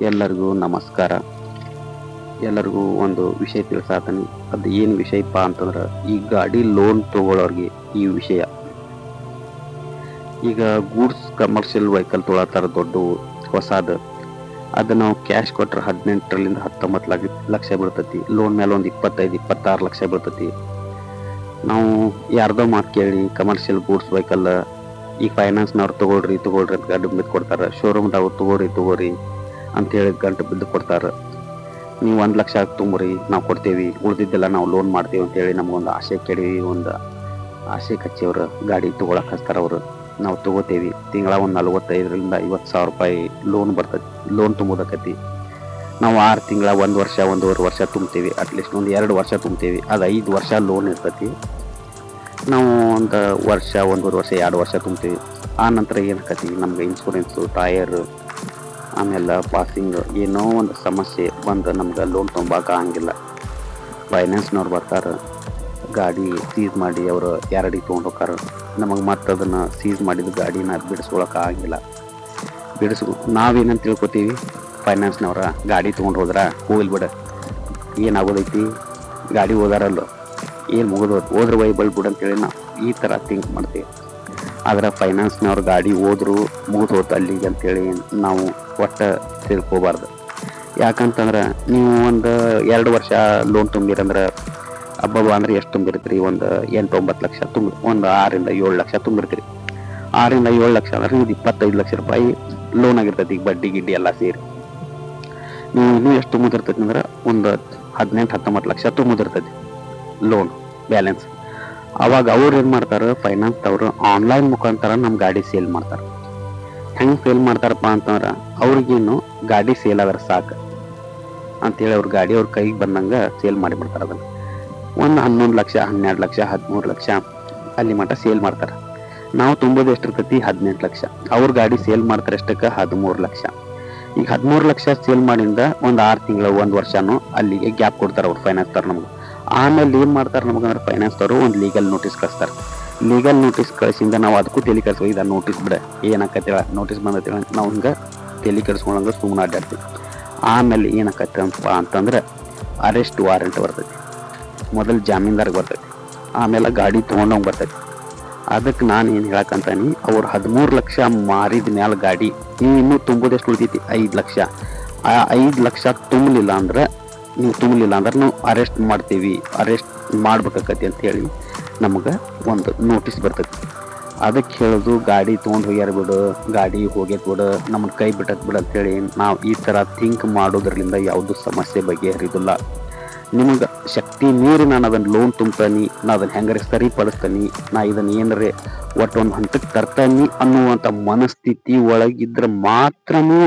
ಎಲ್ಲರಿಗೂ ನಮಸ್ಕಾರ. ಎಲ್ಲರಿಗೂ ಒಂದು ವಿಷಯ ತಿಳಿಸಾತೀನಿ. ಅದು ಏನು ವಿಷಯಪ್ಪ ಅಂತಂದ್ರೆ, ಈ ಗಾಡಿ ಲೋನ್ ತಗೊಳ್ಳೋರಿಗೆ ಈ ವಿಷಯ. ಈಗ ಗೂಡ್ಸ್ ಕಮರ್ಷಿಯಲ್ ವೆಹಿಕಲ್ ತೊಗೊಳತ್ತಾರ ದೊಡ್ಡ ಹೊಸಾದ. ಅದು ನಾವು ಕ್ಯಾಶ್ ಕೊಟ್ರೆ 18ರಿಂದ 19 ಲಕ್ಷ ಬೀಳ್ತೈತಿ. ಲೋನ್ ಮೇಲೆ ಒಂದು 25-26 ಲಕ್ಷ ಬೀಳ್ತೈತಿ. ನಾವು ಯಾರ್ದೋ ಮಾತು ಕೇಳಿ ಕಮರ್ಷಿಯಲ್ ಗೂಡ್ಸ್ ವೆಹಿಕಲ್ ಈ ಫೈನಾನ್ಸ್ನವ್ರು ತಗೊಳ್ರಿ ಅಂತ ಗಂಟು ಬಿದ್ದು ಕೊಡ್ತಾರೆ. ಶೋರೂಮ್ದವ್ರು ತಗೋರಿ ಅಂತ ಹೇಳಿ ಗಂಟು ಬಿದ್ದು ಕೊಡ್ತಾರೆ. ನೀವು 1 ಲಕ್ಷ ತುಂಬ್ರಿ, ನಾವು ಕೊಡ್ತೇವಿ, ಉಳಿದಿದ್ದೆಲ್ಲ ನಾವು ಲೋನ್ ಮಾಡ್ತೀವಿ ಅಂತೇಳಿ ನಮಗೊಂದು ಆಸೆ ಕೆಡಿ, ಒಂದು ಆಸೆ ಕಚ್ಚಿ ಅವ್ರು ಗಾಡಿ ತೊಗೊಳಕ್ಕೆ ಹಚ್ತಾರೆ. ಅವರು ನಾವು ತಗೋತೇವಿ. ತಿಂಗಳ ಒಂದು 45,000 - 50,000 ರೂಪಾಯಿ ಲೋನ್ ಬರ್ತೈತಿ. ಲೋನ್ ತುಂಬೋದಕ್ಕತಿ ನಾವು 6 ತಿಂಗಳ, 1 ವರ್ಷ, 1.5 ವರ್ಷ ತುಂಬ್ತೀವಿ. ಅಟ್ಲೀಸ್ಟ್ ಒಂದು 2 ವರ್ಷ ತುಂಬ್ತೀವಿ. ಅದು 5 ವರ್ಷ ಲೋನ್ ಇರ್ತೈತಿ. ನಾವು ಒಂದು ವರ್ಷ, 1.5 ವರ್ಷ, 2 ವರ್ಷ ತುಂಬ್ತೀವಿ. ಆ ನಂತರ ಏನಾಕತಿ, ನಮ್ಗೆ ಇನ್ಶೂರೆನ್ಸು, ಟಯರ್, ಆಮೇಲೆ ಪಾಸಿಂಗ್ ಏನೋ ಒಂದು ಸಮಸ್ಯೆ ಬಂದು ನಮ್ಗೆ ಲೋನ್ ತುಂಬಕ್ಕೆ ಆಗಂಗಿಲ್ಲ. ಫೈನಾನ್ಸ್ನವ್ರು ಬರ್ತಾರೆ, ಗಾಡಿ ಸೀಸ್ ಮಾಡಿ ಅವರು ಯಾರಡಿಗೆ ತೊಗೊಂಡು ಹೋಗ್ತಾರೆ. ನಮಗೆ ಮತ್ತೆ ಅದನ್ನು ಸೀಸ್ ಮಾಡಿದ ಗಾಡಿನ ಬಿಡಿಸ್ಕೊಳಕ್ಕೆ ಆಗಂಗಿಲ್ಲ. ನಾವೇನಂತ ತಿಳ್ಕೊತೀವಿ, ಫೈನಾನ್ಸ್ನವ್ರ ಗಾಡಿ ತೊಗೊಂಡು ಹೋದ್ರೆ ಹೋಗ್ಲಿ ಬಿಡ, ಏನಾಗೋದೈತಿ, ಗಾಡಿ ಹೋದಾರಲ್ಲ, ಏನು ಹೋದ್ರೆ ವೈಬಲ್ ಬಿಡು ಅಂತೇಳಿ ನಾವು ಈ ಥರ ಥಿಂಕ್ ಮಾಡ್ತೀವಿ. ಆದ್ರೆ ಫೈನಾನ್ಸ್ನವ್ರು ಗಾಡಿ ಹೋದ್ರು ಮುಗಿದೋತು ಅಲ್ಲಿಗೆ ಅಂತೇಳಿ ನಾವು ಒಟ್ಟು ತಿಳ್ಕೊಬಾರ್ದು. ಯಾಕಂತಂದ್ರೆ ನೀವು ಒಂದು 2 ವರ್ಷ ಲೋನ್ ತುಂಬಿರಂದ್ರೆ ಹಬ್ಬ ಅಂದ್ರೆ ಎಷ್ಟು ತುಂಬಿರ್ತೀರಿ, ಒಂದು 8-9 ಲಕ್ಷ ತುಂಬಿ, ಒಂದು 6-7 ಲಕ್ಷ ತುಂಬಿರ್ತೀರಿ. 6-7 ಲಕ್ಷ ಅಂದ್ರೆ ನೀವು 25 ಲಕ್ಷ ರೂಪಾಯಿ ಲೋನ್ ಆಗಿರ್ತೈತಿ. ಈಗ ಬಡ್ಡಿ ಗಿಡ್ಡಿ ಎಲ್ಲ ಸೇರಿ ನೀವು ಇನ್ನೂ ಎಷ್ಟು ತುಂಬಿದಿರ್ತೈತಿ ಅಂದ್ರೆ ಒಂದು 18-19 ಲಕ್ಷ ತುಂಬಿದಿರ್ತೈತಿ ಲೋನ್ ಬ್ಯಾಲೆನ್ಸ್. ಅವಾಗ ಅವ್ರು ಏನು ಮಾಡ್ತಾರೆ, ಫೈನಾನ್ಸ್ ಅವರು ಆನ್ಲೈನ್ ಮುಖಾಂತರ ನಮ್ಮ ಗಾಡಿ ಸೇಲ್ ಮಾಡ್ತಾರೆ. ಹೆಂಗೆ ಸೇಲ್ ಮಾಡ್ತಾರಪ್ಪ ಅಂತಂದ್ರೆ, ಅವ್ರಿಗೇನು ಗಾಡಿ ಸೇಲ್ ಆದ್ರೆ ಸಾಕು ಅಂತೇಳಿ ಅವ್ರ ಗಾಡಿ ಅವ್ರ ಕೈಗೆ ಬಂದಂಗೆ ಸೇಲ್ ಮಾಡಿಬಿಡ್ತಾರೆ. ಅದನ್ನು ಒಂದು 11 ಲಕ್ಷ, 12 ಲಕ್ಷ, 13 ಲಕ್ಷ ಅಲ್ಲಿ ಮಟ್ಟ ಸೇಲ್ ಮಾಡ್ತಾರೆ. ನಾವು ತುಂಬೋದು ಎಷ್ಟಿರ್ತೈತಿ, 18 ಲಕ್ಷ. ಅವ್ರ ಗಾಡಿ ಸೇಲ್ ಮಾಡ್ತಾರೆ ಎಷ್ಟಕ್ಕೆ, 13 ಲಕ್ಷ. ಈಗ 13 ಲಕ್ಷ ಸೇಲ್ ಮಾಡಿಂದ ಒಂದು 6 ತಿಂಗಳು, 1 ವರ್ಷನೂ ಅಲ್ಲಿಗೆ ಗ್ಯಾಪ್ ಕೊಡ್ತಾರೆ ಅವ್ರು ಫೈನಾನ್ಸ್ದವ್ರು ನಮ್ಗೆ. ಆಮೇಲೆ ಏನು ಮಾಡ್ತಾರೆ ನಮಗಂದ್ರೆ, ಫೈನಾನ್ಸ್ದವರು ಒಂದು ಲೀಗಲ್ ನೋಟಿಸ್ ಕಳಿಸ್ತಾರೆ. ಲೀಗಲ್ ನೋಟಿಸ್ ಕಳಿಸಿಂದ ನಾವು ಅದಕ್ಕೂ ತಲೆ ಕೆಡಿಸ್ಕೊ, ಇದು ನೋಟಿಸ್ ಬಿಡ, ಏನಾಕತ್ತೇಳ ನೋಟಿಸ್ ಬಂದೈತಿ, ನಾವು ಹಿಂಗೆ ತಲೆ ಕೆಡಿಸ್ಕೊಂಡಂಗೆ ಸುಮ್ಮನೆ ಅಡ್ಡಾಡ್ತೀವಿ. ಆಮೇಲೆ ಏನಾಕತ್ತಪ್ಪ ಅಂತಂದ್ರೆ, ಅರೆಸ್ಟ್ ವಾರೆಂಟ್ ಬರ್ತೈತಿ. ಮೊದಲು ಜಾಮೀನ್ದಾರ್ಗೆ ಬರ್ತೈತಿ, ಆಮೇಲೆ ಗಾಡಿ ತೊಗೊಂಡವ್ಗೆ ಬರ್ತೈತಿ. ಅದಕ್ಕೆ ನಾನು ಏನು ಹೇಳಕ್ಕಂತಾನಿ, ಅವ್ರು 13 ಲಕ್ಷ ಮಾರಿದ ಮ್ಯಾಲ ಗಾಡಿ ನೀವು ಇನ್ನೂ ತುಂಬೋದೆಷ್ಟು ಉಳಿತೈತಿ, 5 ಲಕ್ಷ. ಆ 5 ಲಕ್ಷ ತುಂಬಲಿಲ್ಲ ಅಂದ್ರೆ ನಾವು ಅರೆಸ್ಟ್ ಮಾಡ್ತೀವಿ, ಅರೆಸ್ಟ್ ಮಾಡ್ಬೇಕಾಕತಿ ಅಂತ ಹೇಳಿ ನಮಗೆ ಒಂದು ನೋಟಿಸ್ ಬರ್ತೈತಿ. ಅದಕ್ಕೆ ಹೇಳೋದು, ಗಾಡಿ ತೊಗೊಂಡು ಹೋಗ್ಯಾರ ಬಿಡು, ಗಾಡಿ ಹೋಗ್ಯತ್ ಬಿಡು, ನಮ್ಮನ್ನು ಕೈ ಬಿಟ್ಟತ್ ಬಿಡು ಅಂತೇಳಿ ನಾವು ಈ ಥರ ಥಿಂಕ್ ಮಾಡೋದ್ರಿಂದ ಯಾವುದು ಸಮಸ್ಯೆ ಬಗೆಹರಿದಿಲ್ಲ. ನಿಮಗೆ ಶಕ್ತಿ ಮೀರಿ ನಾನು ಅದನ್ನು ಲೋನ್ ತುಂಬ್ತಾನೆ, ನಾ ಅದನ್ನು ಹೆಂಗಾರೆ ಸರಿಪಡಿಸ್ತಾನೆ, ನಾ ಇದನ್ನು ಏನಾರೆ ಒಟ್ಟು ಒಂದು ಹಂತಕ್ಕೆ ತರ್ತಾನೆ ಅನ್ನುವಂಥ ಮನಸ್ಥಿತಿ ಒಳಗಿದ್ರೆ ಮಾತ್ರನೂ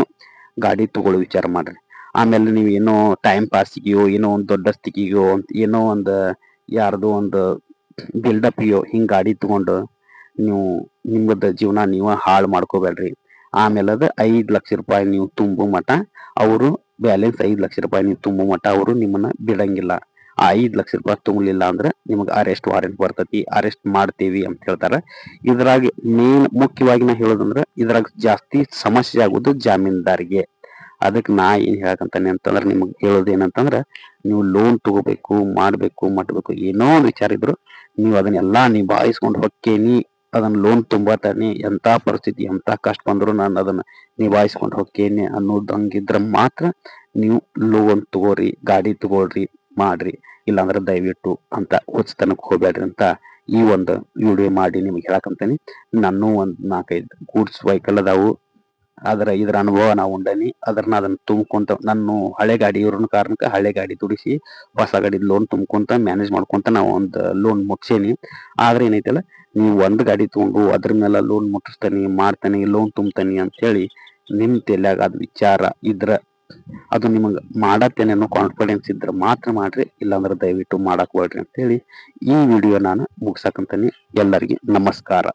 ಗಾಡಿ ತಗೊಳ್ಳೋ ವಿಚಾರ ಮಾಡ್ರಿ. ಆಮೇಲೆ ನೀವು ಏನೋ ಟೈಮ್ ಪಾಸಿಗೆಯೋ, ಏನೋ ಒಂದು ದೊಡ್ಡ ಸ್ಥಿತಿಗೋ, ಏನೋ ಒಂದು ಯಾರ್ದೋ ಒಂದು ಬಿಲ್ಡಪ್ಗೆಯೋ ಹಿಂಗೆ ಗಾಡಿ ತಗೊಂಡು ನೀವು ನಿಮ್ಮದು ಜೀವನ ನೀವು ಹಾಳು ಮಾಡ್ಕೋಬೇಡ್ರಿ. ಆಮೇಲೆ ಅದು 5 ಲಕ್ಷ ರೂಪಾಯಿ ನೀವು ತುಂಬೋ ಮಟ ಅವರು ಬ್ಯಾಲೆನ್ಸ್ 5 ಲಕ್ಷ ರೂಪಾಯಿ ನೀವು ತುಂಬೋ ಮಟ ಅವರು ನಿಮ್ಮನ್ನ ಬಿಡಂಗಿಲ್ಲ. ಆ 5 ಲಕ್ಷ ರೂಪಾಯಿ ತುಂಬಲಿಲ್ಲ ಅಂದ್ರೆ ನಿಮಗೆ ಅರೆಸ್ಟ್ ವಾರೆಂಟ್ ಬರ್ತೈತಿ, ಅರೆಸ್ಟ್ ಮಾಡ್ತೀವಿ ಅಂತ ಹೇಳ್ತಾರೆ. ಇದ್ರಾಗ ಮುಖ್ಯವಾಗಿ ನಾ ಹೇಳೋದಂದ್ರೆ, ಇದ್ರಾಗ ಜಾಸ್ತಿ ಸಮಸ್ಯೆ ಆಗೋದು ಜಾಮೀನ್ದಾರಿಗೆ. ಅದಕ್ಕೆ ನಾ ಏನು ಹೇಳಕಂತಾನೆ ಅಂತಂದ್ರೆ, ನಿಮಗೆ ಹೇಳೋದು ಏನಂತಂದ್ರೆ, ನೀವು ಲೋನ್ ತಗೋಬೇಕು, ಮಾಡಬೇಕು ಏನೋ ಒಂದು ವಿಚಾರ ಇದ್ರು ನೀವು ಅದನ್ನೆಲ್ಲ ನಿಭಾಯಿಸ್ಕೊಂಡು ಹೊಕ್ಕೇನಿ, ಅದನ್ನ ಲೋನ್ ತುಂಬತಾನೆ, ಎಂಥ ಪರಿಸ್ಥಿತಿ ಎಂಥ ಕಷ್ಟ ಬಂದ್ರು ನಾನು ಅದನ್ನ ನಿಭಾಯಿಸ್ಕೊಂಡು ಹೋಗ್ತೇನೆ ಅನ್ನೋದಂಗಿದ್ರೆ ಮಾತ್ರ ನೀವು ಲೋನ್ ತಗೋರಿ, ಗಾಡಿ ತಗೊಳ್ರಿ, ಮಾಡ್ರಿ. ಇಲ್ಲಾಂದ್ರೆ ದಯವಿಟ್ಟು ಅಂತ ಹುಚ್ಚತನಕ್ಕೆ ಹೋಗ್ಬೇಡ್ರಿ ಅಂತ ಈ ಒಂದು ವಿಡಿಯೋ ಮಾಡಿ ನಿಮ್ಗೆ ಹೇಳಕಂತಾನೆ. ನಾನು ಒಂದು 4-5 ಗೂಡ್ಸ್ ವೆಹಿಕಲ್ ಅದಾವು. ಇದ್ರ ಅನುಭವ ನಾವು ಉಂಡನಿ. ಅದನ್ನ ತುಂಬ್ಕೊಂತ ನನ್ನ ಹಳೆ ಗಾಡಿ ಇವ್ರನ್ನ ಕಾರಣಕ್ಕೆ ಹಳೆ ಗಾಡಿ ತುಡಿಸಿ ಹೊಸ ಗಾಡಿ ಲೋನ್ ತುಂಬ್ಕೊಂತ ಮ್ಯಾನೇಜ್ ಮಾಡ್ಕೊಂತ ನಾವು ಒಂದು ಲೋನ್ ಮುಟ್ಸೇನಿ. ಆದ್ರೆ ಏನೈತಲ್ಲ, ನೀವು ಒಂದು ಗಾಡಿ ತಗೊಂಡು ಅದ್ರ ಮೇಲೆ ಲೋನ್ ಮುಟ್ಟಿಸ್ತಾನೆ, ಮಾಡ್ತಾನೆ, ಲೋನ್ ತುಂಬ್ತಾನೆ ಅಂತ ಹೇಳಿ ನಿಮ್ ತಲೆಯಾಗ ಅದು ವಿಚಾರ ಇದ್ರ, ಅದು ನಿಮಗೆ ಮಾಡತ್ತೇನೆ ಅನ್ನೋ ಕಾನ್ಫಿಡೆನ್ಸ್ ಇದ್ರೆ ಮಾತ್ರ ಮಾಡ್ರಿ, ಇಲ್ಲಾಂದ್ರೆ ದಯವಿಟ್ಟು ಮಾಡಕ್ ಹೋಗ್ರಿ ಅಂತ ಹೇಳಿ ಈ ವಿಡಿಯೋ ನಾನು ಮುಗ್ಸಕಂತಾನೆ. ಎಲ್ಲರಿಗೆ ನಮಸ್ಕಾರ.